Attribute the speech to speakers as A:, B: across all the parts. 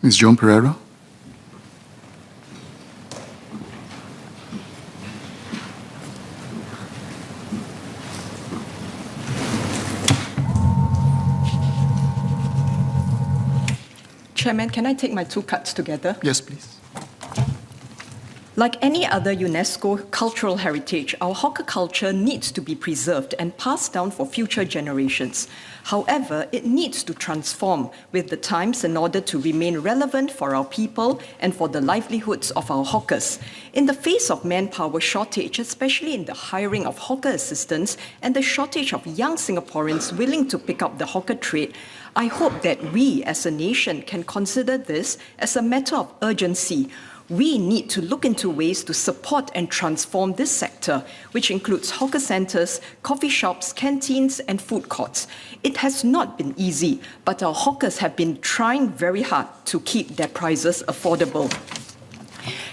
A: Ms. Joan Pereira.
B: Chairman, can I take my two cards together?
A: Yes, please.
B: Like any other UNESCO cultural heritage, our hawker culture needs to be preserved and passed down for future generations. However, it needs to transform with the times in order to remain relevant for our people and for the livelihoods of our hawkers. In the face of manpower shortage, especially in the hiring of hawker assistants and the shortage of young Singaporeans willing to pick up the hawker trade, I hope that we as a nation can consider this as a matter of urgency. We need to look into ways to support and transform this sector, which includes hawker centres, coffee shops, canteens, and food courts. It has not been easy, but our hawkers have been trying very hard to keep their prices affordable.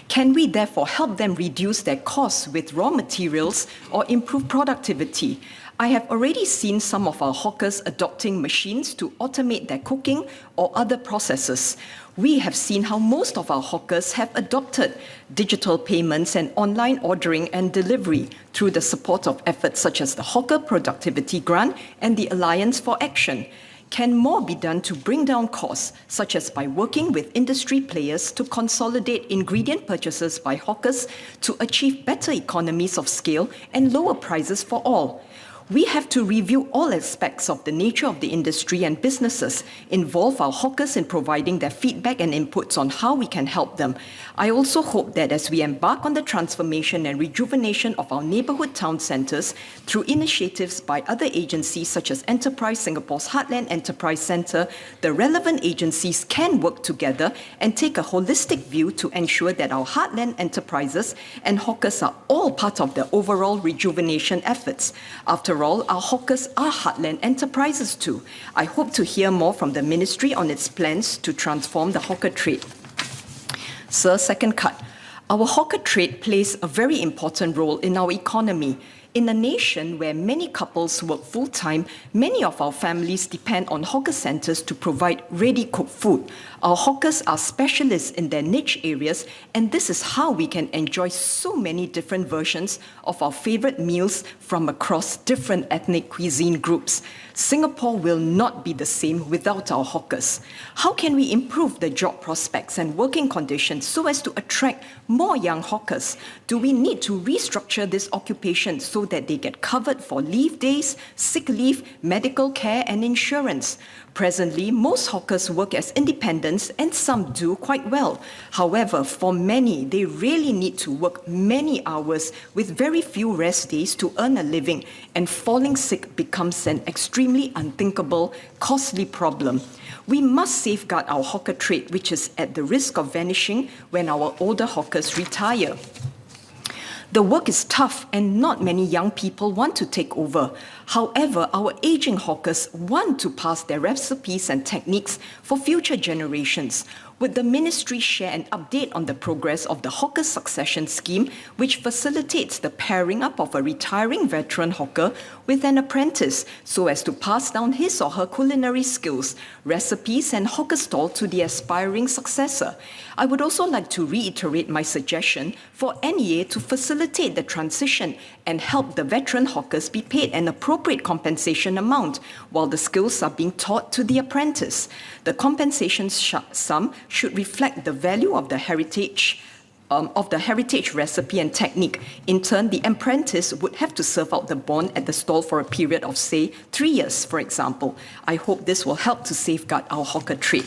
B: Can we therefore help them reduce their costs with raw materials or improve productivity? I have already seen some of our hawkers adopting machines to automate their cooking or other processes. We have seen how most of our hawkers have adopted digital payments and online ordering and delivery through the support of efforts such as the Hawker Productivity Grant and the Alliance for Action. Can more be done to bring down costs, such as by working with industry players to consolidate ingredient purchases by hawkers to achieve better economies of scale and lower prices for all? We have to review all aspects of the nature of the industry and businesses, involve our hawkers in providing their feedback and inputs on how we can help them. I also hope that as we embark on the transformation and rejuvenation of our neighbourhood town centres through initiatives by other agencies such as Enterprise Singapore's Heartland Enterprise Centre, the relevant agencies can work together and take a holistic view to ensure that our heartland enterprises and hawkers are all part of the overall rejuvenation efforts. After all, our hawkers are heartland enterprises too. I hope to hear more from the Ministry on its plans to transform the hawker trade. Sir, second cut. Our hawker trade plays a very important role in our economy. In a nation where many couples work full-time, many of our families depend on hawker centres to provide ready-cooked food. Our hawkers are specialists in their niche areas, and this is how we can enjoy so many different versions of our favourite meals from across different ethnic cuisine groups. Singapore will not be the same without our hawkers. How can we improve the job prospects and working conditions so as to attract more young hawkers? Do we need to restructure this occupation so that they get covered for leave days, sick leave, medical care, and insurance? Presently, most hawkers work as independents and some do quite well. However, for many, they really need to work many hours with very few rest days to earn a living, and falling sick becomes an extremely unthinkable, costly problem. We must safeguard our hawker trade, which is at the risk of vanishing when our older hawkers retire. The work is tough and not many young people want to take over. However, our aging hawkers want to pass their recipes and techniques for future generations. Would the ministry share an update on the progress of the Hawker Succession Scheme, which facilitates the pairing up of a retiring veteran hawker with an apprentice so as to pass down his or her culinary skills, recipes, and hawker stall to the aspiring successor? I would also like to reiterate my suggestion for NEA to facilitate the transition and help the veteran hawkers be paid an appropriate compensation amount while the skills are being taught to the apprentice. The compensation sum should reflect the value of the heritage recipe and technique. In turn, the apprentice would have to serve out the bond at the stall for a period of, say, 3 years, for example. I hope this will help to safeguard our hawker trade.